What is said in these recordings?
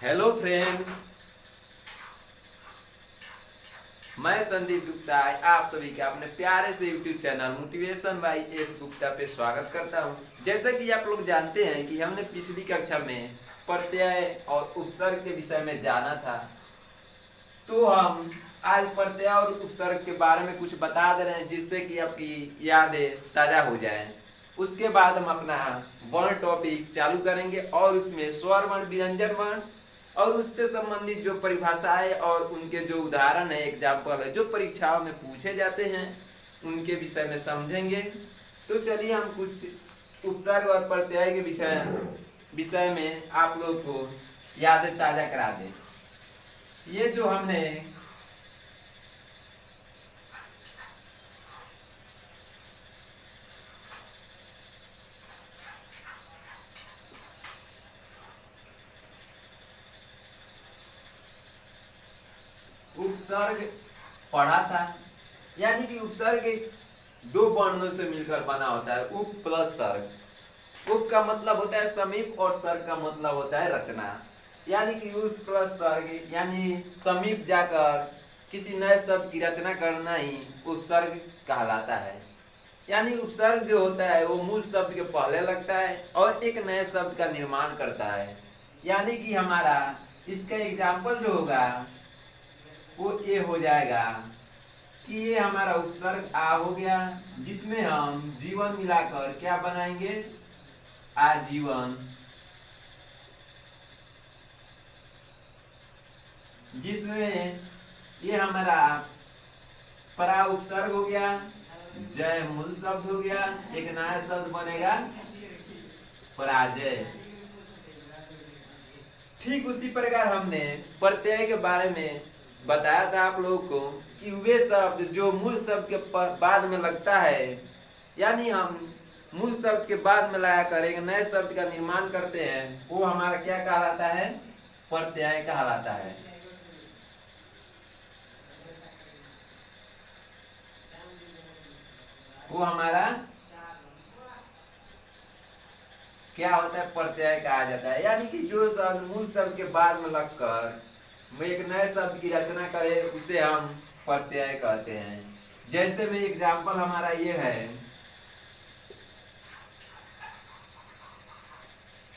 Hello friends, मैं संदीप गुप्ता आप सभी का अपने प्यारे से YouTube channel motivation by S Gupta पे स्वागत करता हूं। जैसा कि आप लोग जानते हैं कि हमने पिछली कक्षा में प्रत्यय और उपसर्ग के विषय में जाना था, तो हम आज प्रत्यय और उपसर्ग के बारे में कुछ बता दे रहे हैं जिससे कि आपकी यादें ताज़ा हो जाएं। उसके बाद हम अपना वर्ण टॉपिक चालू करेंगे और उसमें स्वर वर्ण, व्यंजन वर्ण और उससे संबंधित जो परिभाषाएं और उनके जो उदाहरण है, एग्जाम्पल है, जो परीक्षाओं में पूछे जाते हैं, उनके विषय में समझेंगे। तो चलिए हम कुछ उपसर्ग और प्रत्यय के विषय में आप लोग को यादें ताज़ा करा दें। ये जो हमने उपसर्ग पढ़ा था, यानी कि उपसर्ग दो वर्णों से मिलकर बना होता है, उप प्लस सर्ग। उप का मतलब होता है समीप और सर्ग का मतलब होता है रचना, यानी कि उप प्लस सर्ग यानी समीप जाकर किसी नए शब्द की रचना करना ही उपसर्ग कहलाता है। यानी उपसर्ग जो होता है वो मूल शब्द के पहले लगता है और एक नए शब्द का निर्माण करता है। यानी कि हमारा इसका एग्जाम्पल जो होगा वो ये हो जाएगा कि ये हमारा उपसर्ग आ हो गया, जिसमें हम जीवन मिलाकर क्या बनाएंगे, आजीवन। जिसमें ये हमारा परा उपसर्ग हो गया, जय मूल शब्द हो गया, एक नया शब्द बनेगा पराजय। ठीक उसी प्रकार हमने प्रत्यय के बारे में बताया था आप लोगों को कि वे शब्द जो मूल शब्द के बाद में लगता है, यानी हम मूल शब्द के बाद में लाया कर एक नए शब्द का निर्माण करते हैं, वो हमारा क्या कहलाता है, प्रत्यय कहलाता है। वो हमारा क्या होता है, प्रत्यय कहा जाता है। यानी कि जो शब्द मूल शब्द के बाद में लगकर एक नए शब्द की रचना करे उसे हम प्रत्यय कहते हैं। जैसे में एग्जाम्पल हमारा ये है,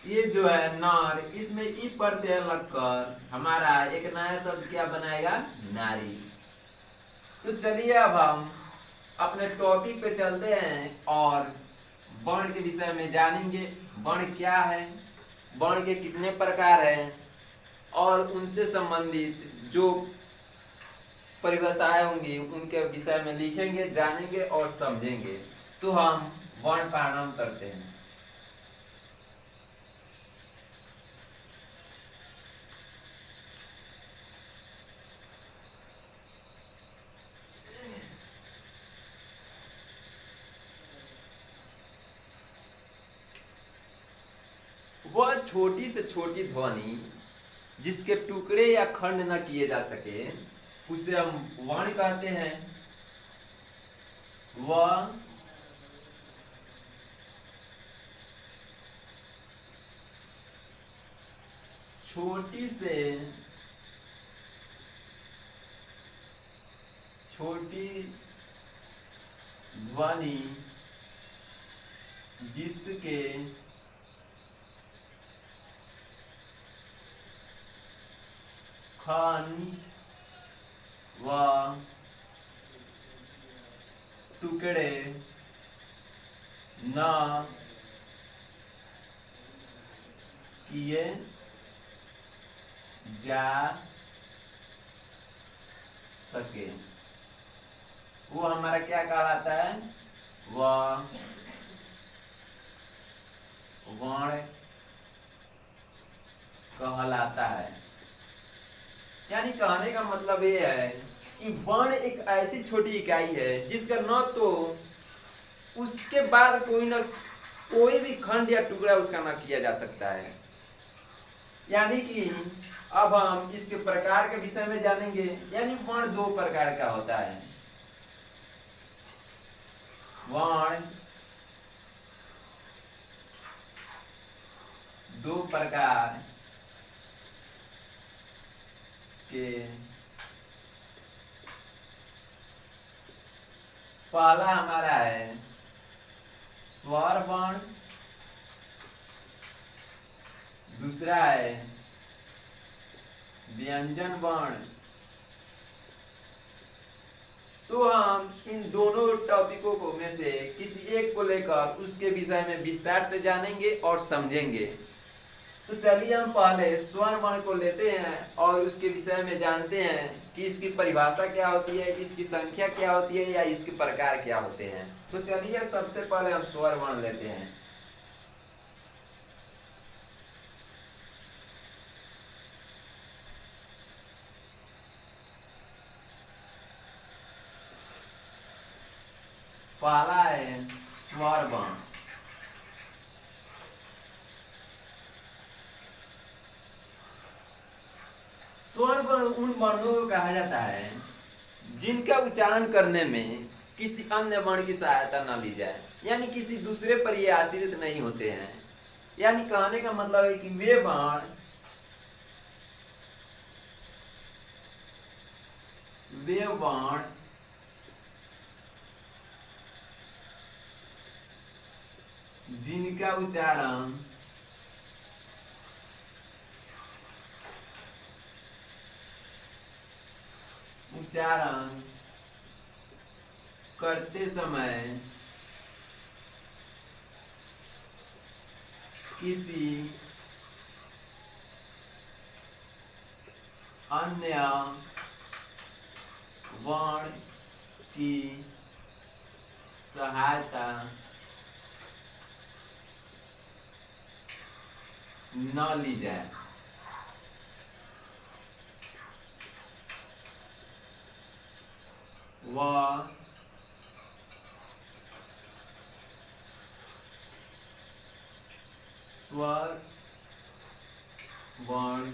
ये जो है नर, इसमें ई प्रत्यय लगकर हमारा एक नया शब्द क्या बनाएगा, नारी। तो चलिए अब हम अपने टॉपिक पे चलते हैं और वर्ण के विषय में जानेंगे। वर्ण क्या है, वर्ण के कितने प्रकार हैं और उनसे संबंधित जो परिभाषाएं होंगी उनके विषय में लिखेंगे, जानेंगे और समझेंगे। तो हम वर्ण प्रारंभ करते हैं। वह छोटी से छोटी ध्वनि जिसके टुकड़े या खंड न किए जा सके उसे हम वर्ण कहते हैं। वह छोटी से छोटी ध्वनि जिसके खंड व टुकड़े न किए जा सके वो हमारा क्या कहलाता है, वह वर्ण कहलाता है। यानी कहने का मतलब ये है कि वर्ण एक ऐसी छोटी इकाई है जिसका न तो उसके बाद कोई भी खंड या टुकड़ा उसका न किया जा सकता है। यानी कि अब हम इसके प्रकार के विषय में जानेंगे। यानी वर्ण दो प्रकार का होता है। वर्ण दो प्रकार के पहला हमारा है स्वर वर्ण, दूसरा है व्यंजन वर्ण। तो हम इन दोनों टॉपिकों को में से किसी एक को लेकर उसके विषय में विस्तार से जानेंगे और समझेंगे। तो चलिए हम पहले स्वर वर्ण को लेते हैं और उसके विषय में जानते हैं कि इसकी परिभाषा क्या होती है, इसकी संख्या क्या होती है या इसके प्रकार क्या होते हैं। तो चलिए सबसे पहले हम स्वर वर्ण लेते हैं। पहला है स्वर वर्ण। स्वर वर्ण उन वर्णों को कहा जाता है जिनका उच्चारण करने में किसी अन्य वर्ण की सहायता न ली जाए, यानी किसी दूसरे पर ये आश्रित नहीं होते हैं। यानी कहने का मतलब है कि वे वर्ण जिनका उच्चारण करते समय किसी अन्य वर्ण की सहायता न ली जाए। वह स्वर वर्ण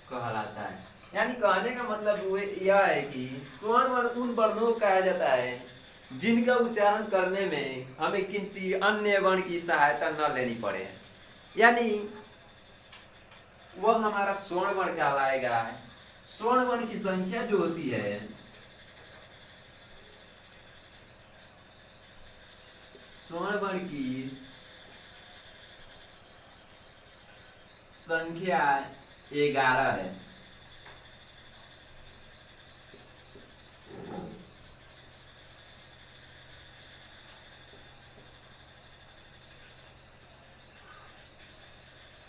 कहलाता है। यानी कहने का मतलब यह है कि स्वर वर्ण उन वर्णों को कहा जाता है जिनका उच्चारण करने में हमें किसी अन्य वर्ण की सहायता न लेनी पड़े। यानी वह हमारा स्वर्ण वर्ण कहलाएगा। स्वर्ण वर्ण की संख्या जो होती है स्वर्ण वर्ण की संख्या 11 है।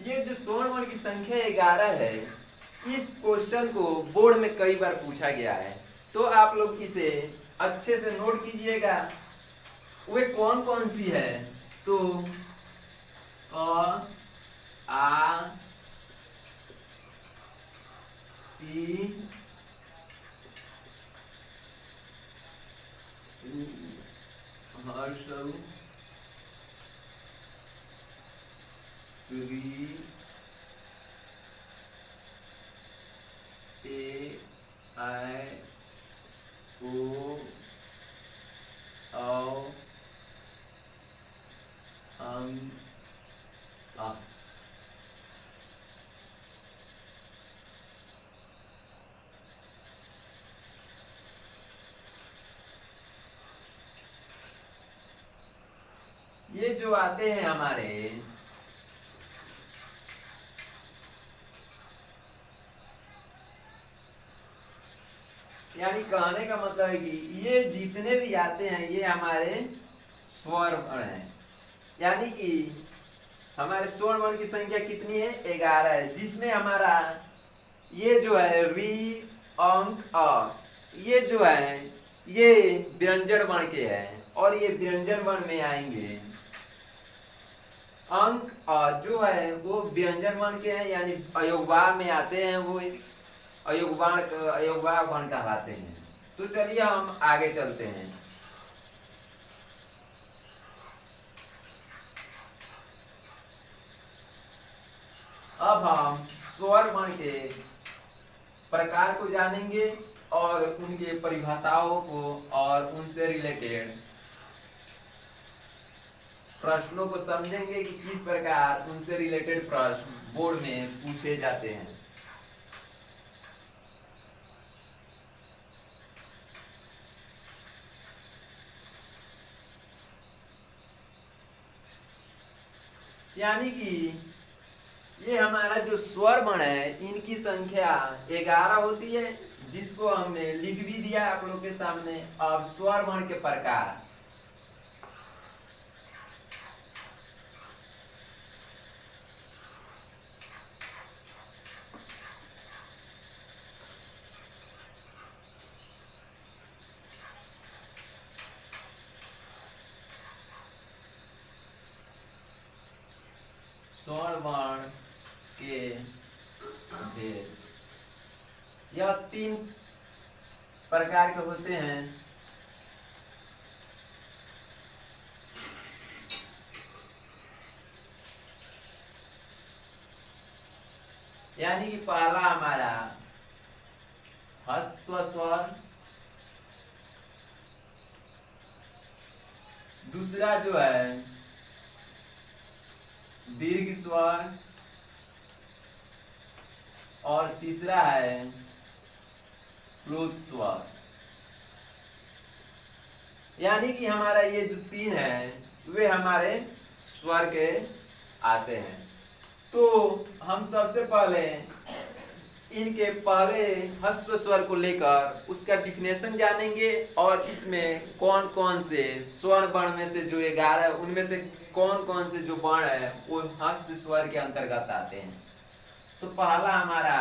ये जो स्वर्ण वर्ण की संख्या 11 है, इस क्वेश्चन को बोर्ड में कई बार पूछा गया है, तो आप लोग इसे अच्छे से नोट कीजिएगा। वे कौन कौन सी है? तो अ, आ, ई, हर्षऊ, री, ए, आई, ओ, औ, अं, आ। ये जो आते हैं हमारे यानी कहने का मतलब है कि ये जितने भी आते हैं ये हमारे स्वर वर्ण हैं। यानी कि हमारे स्वर वर्ण की संख्या कितनी है? 11 है, जिसमें हमारा ये जो है री, अंक, अ, ये जो है ये व्यंजन वर्ण के हैं और ये व्यंजन वर्ण में आएंगे। अंक जो है वो व्यंजन वर्ण के हैं, यानी अयोगवार में आते हैं, वो अयोगवार वर्ण कहलाते हैं। तो चलिए हम आगे चलते हैं। अब हम स्वर वर्ण के प्रकार को जानेंगे और उनके परिभाषाओं को और उनसे रिलेटेड प्रश्नों को समझेंगे कि किस प्रकार उनसे रिलेटेड प्रश्न बोर्ड में पूछे जाते हैं। यानी कि ये हमारा जो स्वर वर्ण है इनकी संख्या 11 होती है, जिसको हमने लिख भी दिया आप लोग के सामने। अब स्वर वर्ण के प्रकार, स्वर वर्ण के भेद, यह 3 प्रकार के होते हैं। यानी कि पहला हमारा ह्रस्व स्वर, दूसरा जो है दीर्घ स्वर, और तीसरा है प्लुत स्वर। यानी कि हमारा ये जो 3 है वे हमारे स्वर के आते हैं। तो हम सबसे पहले इनके पहले ह्रस्व स्वर को लेकर उसका डिफिनेशन जानेंगे, और इसमें कौन कौन से स्वर वर्ण में से जो 11 उनमें से कौन कौन से जो वर्ण है वो ह्रस्व स्वर के अंतर्गत आते हैं। तो पहला हमारा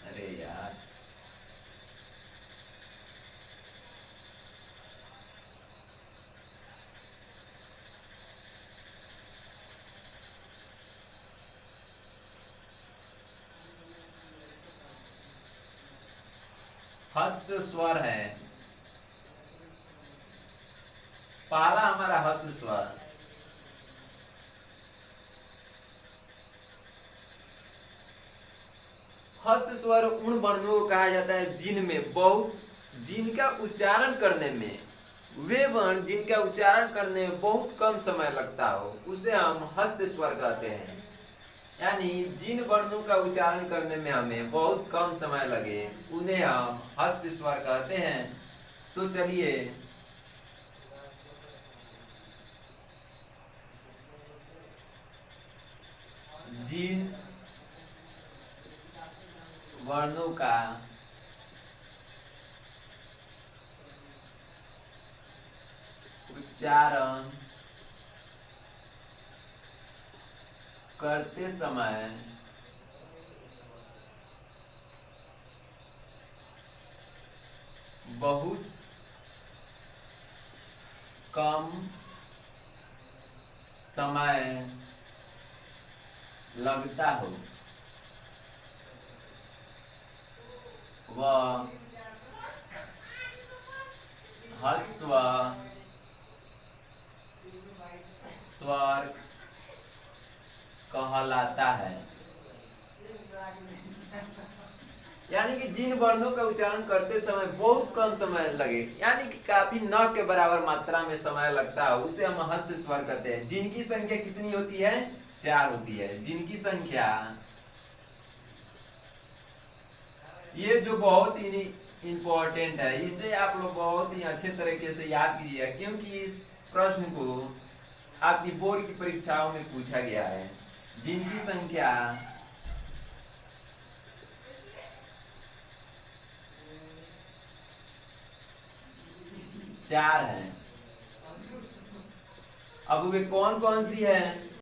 अरे यार ह्रस्व स्वर है, पहला हमारा ह्रस्व स्वर। ह्रस्व स्वर उन वर्णों को कहा जाता है जिनका उच्चारण करने में, वे वर्ण जिनका उच्चारण करने में बहुत कम समय लगता हो उसे हम ह्रस्व स्वर कहते हैं। यानी जिन वर्णों का उच्चारण करने में हमें बहुत कम समय लगे उन्हें हम ह्रस्व स्वर कहते हैं। तो चलिए जिन वर्णों का उच्चारण करते समय बहुत कम समय लगता हो वह ह्रस्व स्वर कहलाता है। यानी कि जिन वर्णों का उच्चारण करते समय बहुत कम समय लगे, यानी कि काफी न के बराबर मात्रा में समय लगता है, उसे हम ह्रस्व स्वर कहते हैं। जिनकी संख्या कितनी होती है? 4 होती है। जिनकी संख्या, ये जो बहुत ही इंपॉर्टेंट है, इसे आप लोग बहुत ही अच्छे तरीके से याद कीजिए, क्योंकि इस प्रश्न को आपकी बोर्ड की परीक्षाओं में पूछा गया है। जिनकी संख्या 4 है। अब वे कौन कौन सी है?